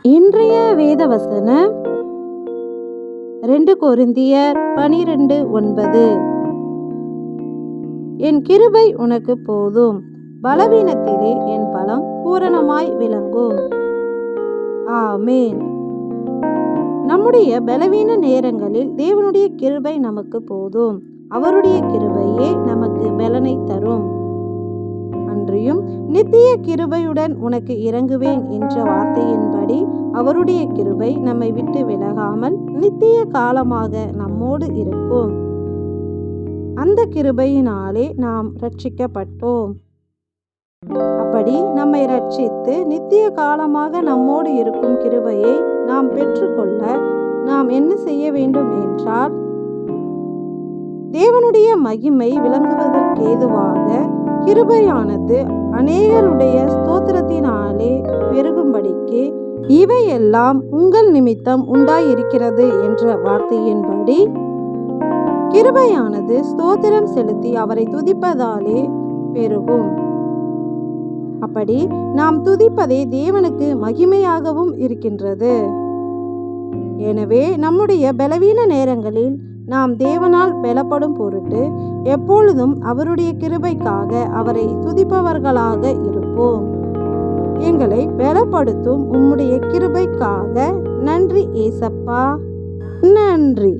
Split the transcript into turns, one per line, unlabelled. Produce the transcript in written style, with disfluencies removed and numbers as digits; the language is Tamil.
இன்றைய வேத வசனம் 2 கொரிந்தியர் 12:9. என் கிருபை உனக்கு போதும், பலவீனத்திலே என் பலம் பூரணமாய் விளங்கும். ஆமென். நம்முடைய பலவீன நேரங்களில் தேவனுடைய கிருபை நமக்கு போதும். அவருடைய கிருபையே நமக்கு பலனை தரும். அன்றியும் நித்திய கிருபையுடன் உனக்கு இறங்குவேன் என்ற வார்த்தையின்படி அவருடைய கிருபை நம்மை விட்டு விலகாமல் நித்திய காலமாக நம்மோடு இருக்கும். அந்த கிருபையினாலே நாம் ரட்சிக்கப்பட்டோம். அப்படி நம்மை ரட்சித்து நித்திய காலமாக நம்மோடு இருக்கும் கிருபையை நாம் பெற்றுக்கொள்ள நாம் என்ன செய்ய வேண்டும் என்றால், தேவனுடைய மகிமை விளங்குவதற்கேதுவாக கிருபையானது அநேகருடைய ஸ்தோத்திரத்தினாலே பெருகும்படிக்கு இவையெல்லாம் உங்கள் நிமித்தம் உண்டாயிருக்கிறது என்ற வார்த்தையின்படி கிருபையானது ஸ்தோத்திரம் செலுத்தி அவரை துதிப்பதாலே பெருகும். அப்படி நாம் துதிப்பதே தேவனுக்கு மகிமையாகவும் இருக்கின்றது. எனவே நம்முடைய பலவீன நேரங்களில் நாம் தேவனால் பலப்படும் பொருட்டு எப்பொழுதும் அவருடைய கிருபைக்காக அவரை துதிப்பவர்களாக இருப்போம். எங்களை பலப்படுத்தும் உம்முடைய கிருபைக்காக நன்றி ஏசப்பா, நன்றி.